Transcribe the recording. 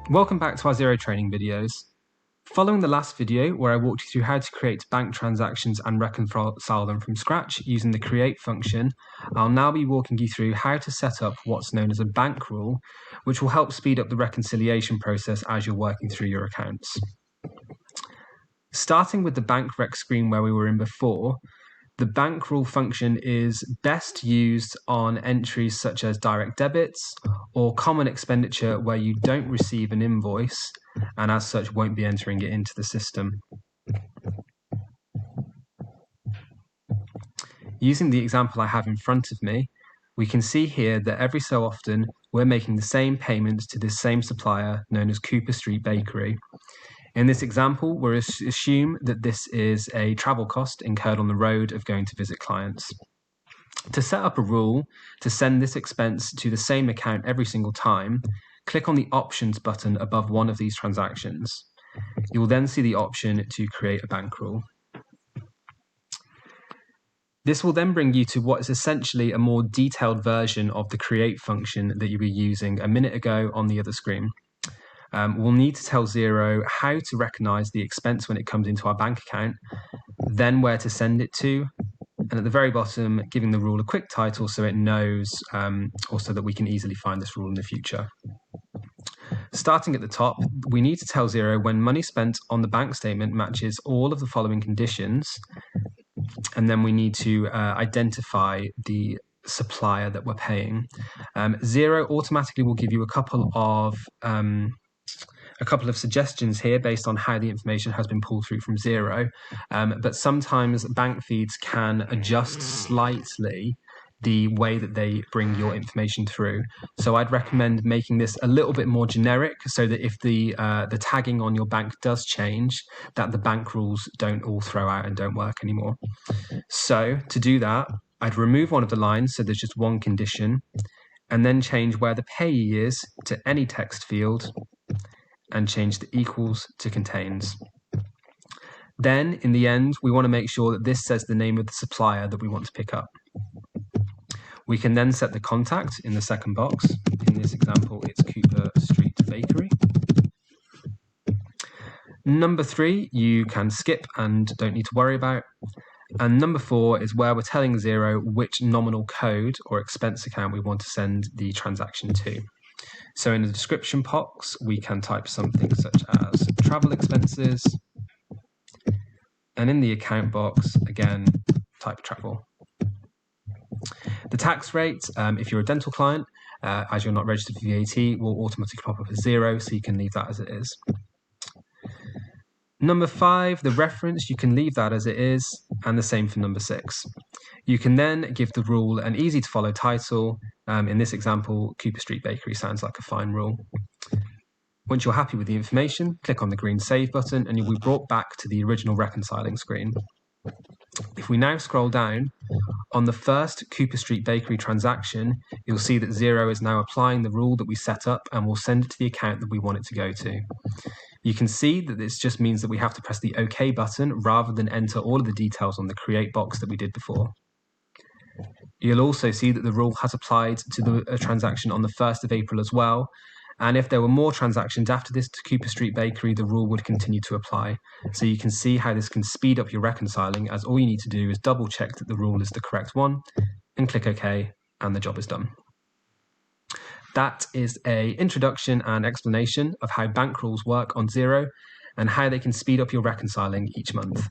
Welcome back to our Xero training videos. Following the last video where I walked you through how to create bank transactions and reconcile them from scratch using the create function, I'll now be walking you through how to set up what's known as a bank rule, which will help speed up the reconciliation process as you're working through your accounts. Starting with the bank rec screen where we were in before, the bank rule function is best used on entries such as direct debits or common expenditure where you don't receive an invoice and as such won't be entering it into the system. Using the example I have in front of me, we can see here that every so often we're making the same payments to this same supplier known as Cooper Street Bakery. In this example, we'll assume that this is a travel cost incurred on the road of going to visit clients. To set up a rule to send this expense to the same account every single time, click on the Options button above one of these transactions. You will then see the option to create a bank rule. This will then bring you to what is essentially a more detailed version of the create function that you were using a minute ago on the other screen. We'll need to tell Xero how to recognize the expense when it comes into our bank account, then where to send it to, and at the very bottom, giving the rule a quick title so it knows also that we can easily find this rule in the future. Starting at the top, we need to tell Xero when money spent on the bank statement matches all of the following conditions, and then we need to identify the supplier that we're paying. Xero automatically will give you a couple of suggestions here based on how the information has been pulled through from Xero, but sometimes bank feeds can adjust slightly the way that they bring your information through. So I'd recommend making this a little bit more generic so that if the tagging on your bank does change, that the bank rules don't all throw out and don't work anymore. So to do that, I'd remove one of the lines so there's just one condition, and then change where the payee is to any text field, and change the equals to contains. Then, in the end, we want to make sure that this says the name of the supplier that we want to pick up. We can then set the contact in the second box. In this example, it's Cooper Street Bakery. Number 3, you can skip and don't need to worry about. And number 4 is where we're telling Xero which nominal code or expense account we want to send the transaction to. So in the description box, we can type something such as travel expenses. And in the account box, again, type travel. The tax rate, if you're a dental client, as you're not registered for VAT, will automatically pop up as 0, so you can leave that as it is. Number 5, the reference, you can leave that as it is, and the same for number 6. You can then give the rule an easy to follow title. In this example, Cooper Street Bakery sounds like a fine rule. Once you're happy with the information, click on the green Save button and you'll be brought back to the original reconciling screen. If we now scroll down, on the first Cooper Street Bakery transaction, you'll see that Xero is now applying the rule that we set up and will send it to the account that we want it to go to. You can see that this just means that we have to press the OK button rather than enter all of the details on the create box that we did before. You'll also see that the rule has applied to the transaction on the 1st of April as well. And if there were more transactions after this to Cooper Street Bakery, the rule would continue to apply. So you can see how this can speed up your reconciling, as all you need to do is double check that the rule is the correct one and click OK, and the job is done. That is an introduction and explanation of how bank rules work on Xero and how they can speed up your reconciling each month.